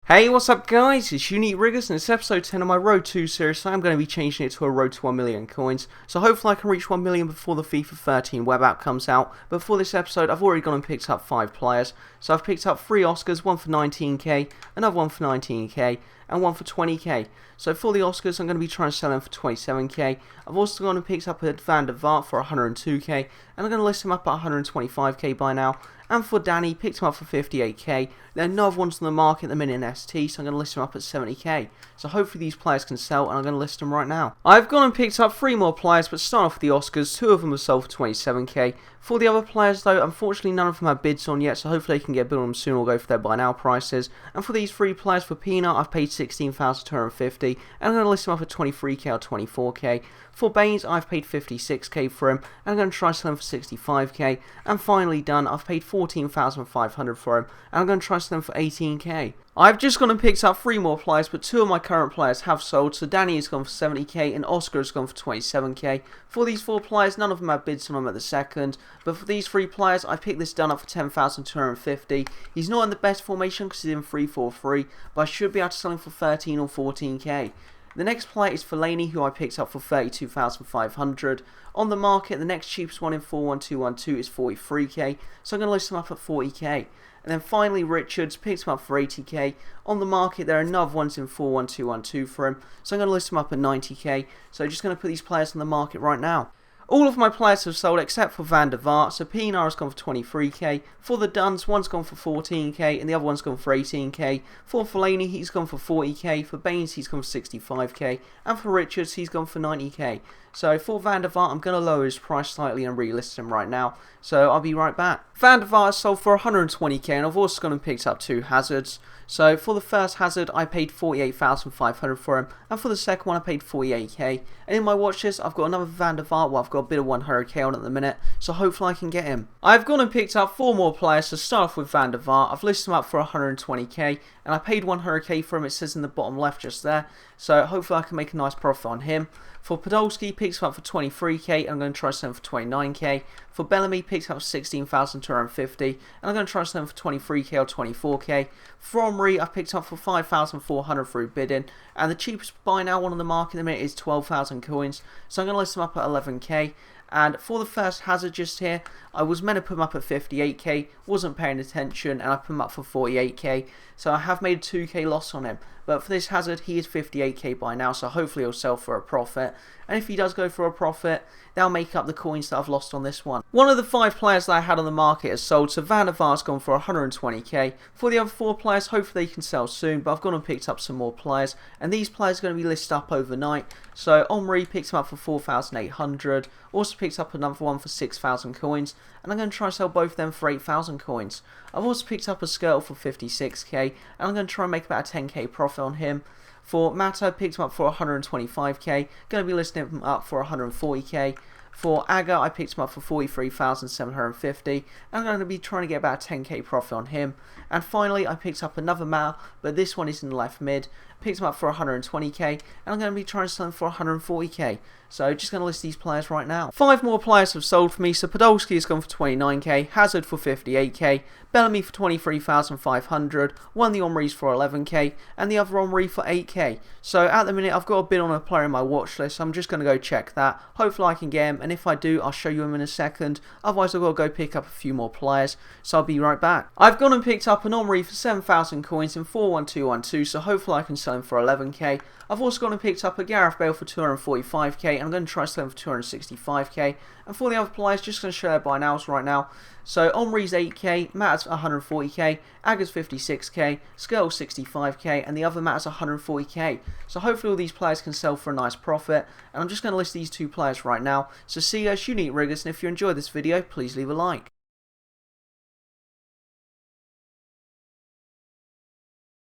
Hey, what's up guys, it's UniqueRiggers and it's episode 10 of my Road 2 series, so I'm going to be changing it to a Road to 1 million coins. So hopefully I can reach 1 million before the FIFA 13 web app comes out. But for this episode, I've already gone and picked up 5 players. So I've picked up 3 Oscars, one for 19k, another one for 19k, and one for 20k. So for the Oscars, I'm going to be trying to sell them for 27k. I've also gone and picked up a Van der Vaart for 102k, and I'm going to list him up at 125k by now. And for Danny, picked him up for 58k. There are no other ones on the market at the minute in ST, so I'm going to list him up at 70k. So hopefully these players can sell, and I'm going to list them right now. I've gone and picked up 3 more players, but start off with the Oscars. 2 of them are sold for 27k. For the other players though, unfortunately none of them have bids on yet, so hopefully they can get a bid on them soon or go for their buy now prices. And for these 3 players, for Peanut, I've paid 16,250, and I'm going to list him up at 23k or 24k. For Baines, I've paid 56k for him, and I'm going to try to sell him for 65k. And finally done, I've paid 14,500 for him, and I'm going to try to sell him for 18k. I've just gone and picked up 3 more players, but 2 of my current players have sold, so Danny has gone for 70k and Oscar has gone for 27k. For these 4 players, none of them have bids on them at the second, but for these 3 players, I picked this done up for 10,250. He's not in the best formation because he's in 3-4-3, but I should be able to sell him for 13 or 14k. The next player is Fellaini, who I picked up for 32,500. On the market, the next cheapest one in 4-1-2-1-2 is 43k, so I'm going to list him up at 40k. And then finally Richards, picked him up for 80k. On the market, there are another ones in 4-1-2-1-2 for him, so I'm going to list him up at 90k. So just going to put these players on the market right now. All of my players have sold except for Van der Vaart, so Pinar has gone for 23k. For the Duns, one's gone for 14k and the other one's gone for 18k. For Fellaini, he's gone for 40k. For Baines, he's gone for 65k. And for Richards, he's gone for 90k. So for Van der Vaart, I'm going to lower his price slightly and relist him right now. So I'll be right back. Van der Vaart sold for 120k, and I've also gone and picked up 2 Hazards. So for the first Hazard, I paid 48,500 for him, and for the second one, I paid 48k. And in my watch list, I've got another Van der Vaart. Well, I've got a bit of 100k on at the minute, so hopefully I can get him. I've gone and picked up 4 more players. To start off with Van der Vaart, I've listed him up for 120k, and I paid 100k for him. It says in the bottom left just there. So hopefully I can make a nice profit on him. For Podolski, picks him up for 23k, and I'm going to try to sell him for 29k. For Bellamy, picks him up for 16,250, and I'm going to try to sell him for 23k or 24k. For Omri, I picked up for 5,400 through bidding, and the cheapest buy now one on the market in a minute is 12,000 coins, so I'm going to list him up at 11k. And for the first Hazard just here, I was meant to put him up at 58k, wasn't paying attention, and I put him up for 48k, so I have made a 2k loss on him. But for this Hazard, he is 58k by now, so hopefully he'll sell for a profit. And if he does go for a profit, that'll make up the coins that I've lost on this one. One of the 5 players that I had on the market has sold, so Van der Vaart's gone for 120k. For the other 4 players, hopefully they can sell soon, but I've gone and picked up some more players, and these players are going to be listed up overnight. So Omri picked him up for 4,800, also picked up another one for 6,000 coins, and I'm going to try and sell both of them for 8,000 coins. I've also picked up a Skirtle for 56k, and I'm going to try and make about a 10k profit on him. For Mata, picked him up for 125k, going to be listing him up for 140k. For Aga, I picked him up for 43,750, and I'm going to be trying to get about a 10k profit on him. And finally, I picked up another Mao, but this one is in the left mid. Picked him up for 120k, and I'm going to be trying to sell him for 140k. So just going to list these players right now. 5 more players have sold for me, so Podolski has gone for 29k, Hazard for 58k, Bellamy for 23,500, one of the Omris for 11k, and the other Omri for 8k. So at the minute, I've got a bid on a player in my watch list, so I'm just going to go check that. Hopefully I can get him, and if I do, I'll show you him in a second. Otherwise, I've got to go pick up a few more players, so I'll be right back. I've gone and picked up an Omri for 7,000 coins in 4-1-2-1-2, so hopefully I can sell him for 11k. I've also gone and picked up a Gareth Bale for 245k, and I'm going to try to sell him for 265k. And for the other players, just going to show their buy nows right now. So Omri's 8k, Matt's 140k, Aga's 56k, Skirtle's 65k, and the other Matt's 140k. So hopefully all these players can sell for a nice profit. And I'm just going to list these 2 players right now. So see you guys, UniqueRiggers, and if you enjoyed this video, please leave a like.